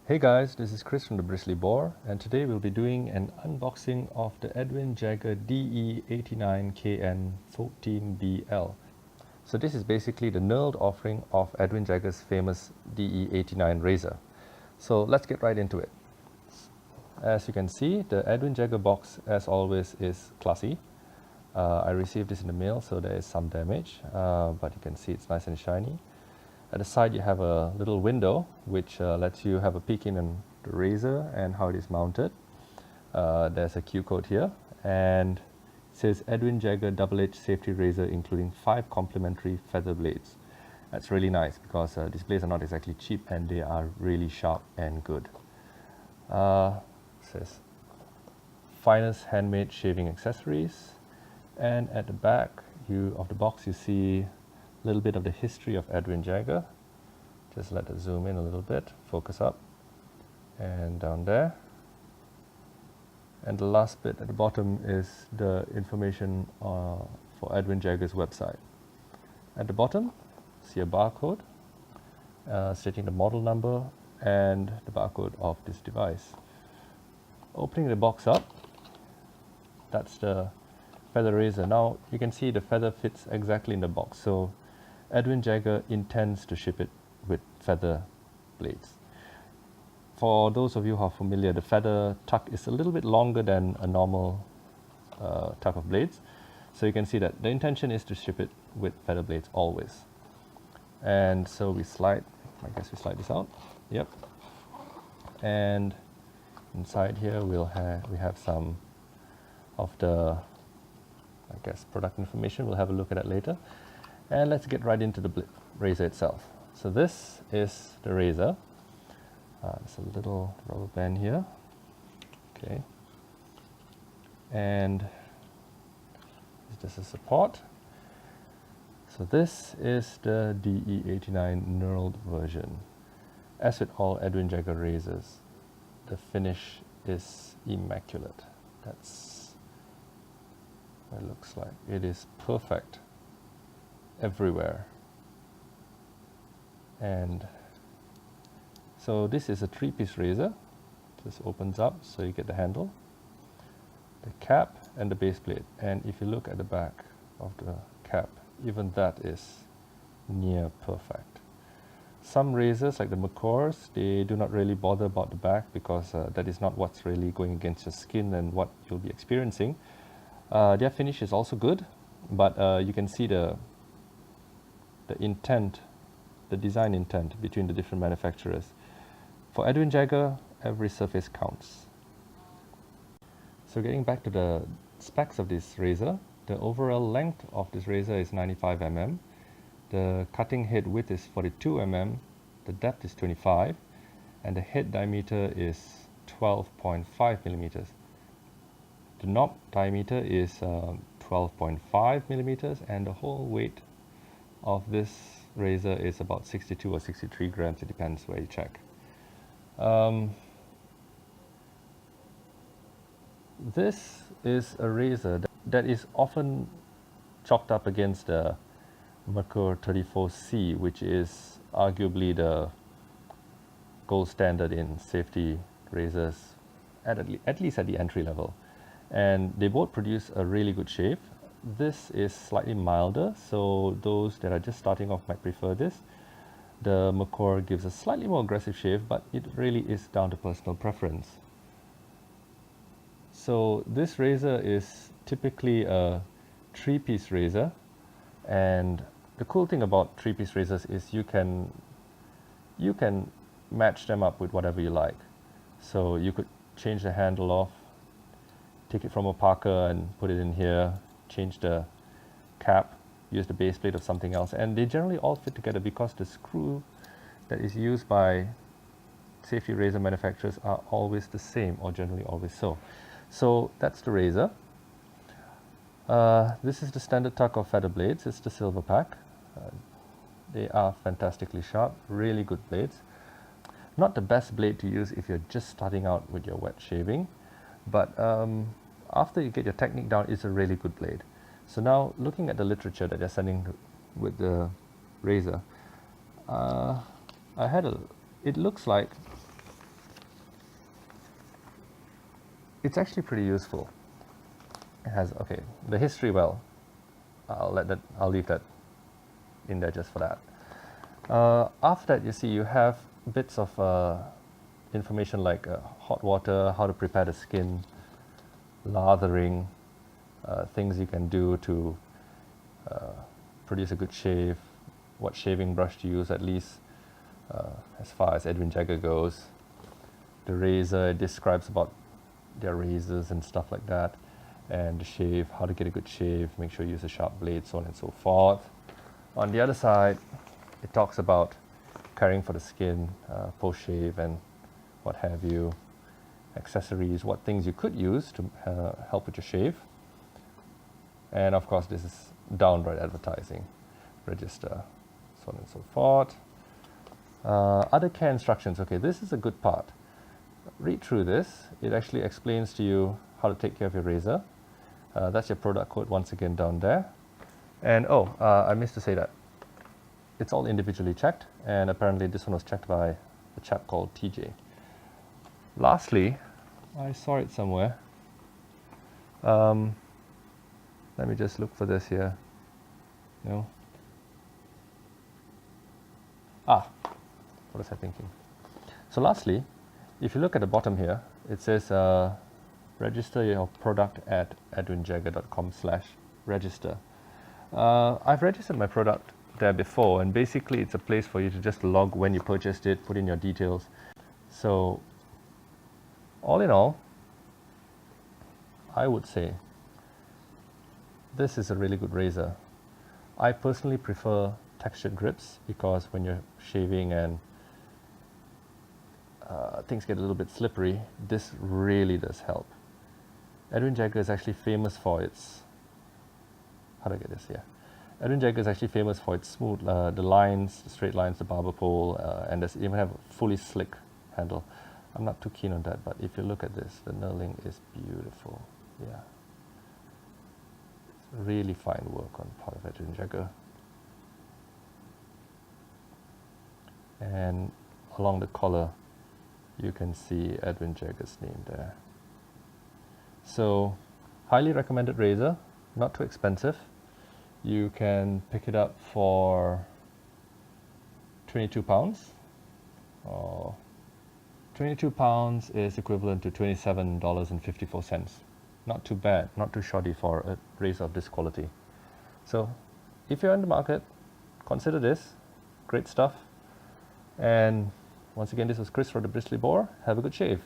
Hey guys, this is Chris from the Bristly Boar, and today we'll be doing an unboxing of the Edwin Jagger DE89KN 14BL. So this is basically the knurled offering of Edwin Jagger's famous DE89 razor. So let's get right into it. As you can see, the Edwin Jagger box, as always, is classy. I received this in the mail, so there is some damage, but you can see it's nice and shiny. At the side you have a little window which lets you have a peek in on the razor and how it is mounted. There's a Q code here and it says Edwin Jagger double-edged safety razor including 5 complementary feather blades. That's really nice because these blades are not exactly cheap and they are really sharp and good. It says finest handmade shaving accessories, and at the back of the box you see a little bit of the history of Edwin Jagger. Just let it zoom in a little bit, focus up and down there. And the last bit at the bottom is the information for Edwin Jagger's website. At the bottom, see a barcode stating the model number and the barcode of this device. Opening the box up, that's the feather razor. Now you can see the feather fits exactly in the box. So Edwin Jagger intends to ship it with feather blades. For those of you who are familiar, the feather tuck is a little bit longer than a normal tuck of blades. So you can see that the intention is to ship it with feather blades always. And so we slide, I guess we slide this out. Yep. And inside here we have some of the, I guess, product information. We'll have a look at that later. And let's get right into the razor itself. So this is the razor. There's a little rubber band here. Okay. And this is support. So this is the DE89 knurled version. As with all Edwin Jagger razors, the finish is immaculate. That's what it looks like. It is perfect everywhere. And so this is a 3-piece razor. This opens up so you get the handle, the cap and the base plate. And if you look at the back of the cap, even that is near perfect. Some razors like the Boars, they do not really bother about the back because that is not what's really going against your skin and what you'll be experiencing. Their finish is also good, but you can see the intent, the design intent between the different manufacturers. For Edwin Jagger, every surface counts. So getting back to the specs of this razor, the overall length of this razor is 95 mm, the cutting head width is 42 mm, the depth is 25, and the head diameter is 12.5 millimeters. The knob diameter is 12.5 millimeters, and the whole weight of this razor is about 62 or 63 grams, it depends where you check. This is a razor that is often chalked up against the Merkur 34C, which is arguably the gold standard in safety razors, at least at the entry level. And they both produce a really good shave. This is slightly milder, so those that are just starting off might prefer this. The Merkur gives a slightly more aggressive shave, but it really is down to personal preference. So this razor is typically a 3-piece razor, and the cool thing about 3-piece razors is you can match them up with whatever you like. So you could change the handle off, take it from a Parker and put it in here, change the cap, use the base plate of something else, and they generally all fit together because the screw that is used by safety razor manufacturers are always the same, or generally always so. So that's the razor. This is the standard tuck of feather blades. It's the silver pack. They are fantastically sharp, really good blades. Not the best blade to use if you're just starting out with your wet shaving, but after you get your technique down, it's a really good blade. So now, looking at the literature that they're sending with the razor, it looks like it's actually pretty useful. It has, okay, the history, well, I'll leave that in there just for that. After that, you see, you have bits of information like hot water, how to prepare the skin, lathering, things you can do to produce a good shave, what shaving brush to use, at least as far as Edwin Jagger goes. The razor, it describes about their razors and stuff like that, and the shave, how to get a good shave, make sure you use a sharp blade, so on and so forth. On the other side, it talks about caring for the skin, post-shave and what have you, accessories, what things you could use to help with your shave. And of course, this is downright advertising, register, so on and so forth. Other care instructions, okay, this is a good part. Read through this, it actually explains to you how to take care of your razor. That's your product code once again down there. And I missed to say that it's all individually checked, and apparently this one was checked by a chap called TJ. Lastly, I saw it somewhere. Let me just look for this here. No. What was I thinking? So lastly, if you look at the bottom here, it says register your product at edwinjagger.com/register. I've registered my product there before, and basically it's a place for you to just log when you purchased it, put in your details. So all in all, I would say this is a really good razor. I personally prefer textured grips because when you're shaving and things get a little bit slippery, this really does help. Edwin Jagger is actually famous for its, how do I get this here? Edwin Jagger is actually famous for its smooth, the lines, the straight lines, the barber pole, and there's even have a fully slick handle. I'm not too keen on that, but if you look at this, the knurling is beautiful. Yeah, it's really fine work on part of Edwin Jagger. And along the collar, you can see Edwin Jagger's name there. So, highly recommended razor, not too expensive. You can pick it up for £22. Or £22 is equivalent to $27.54. Not too bad, not too shoddy for a razor of this quality. So, if you're in the market, consider this. Great stuff. And once again, this was Chris from the Bristly Boar. Have a good shave.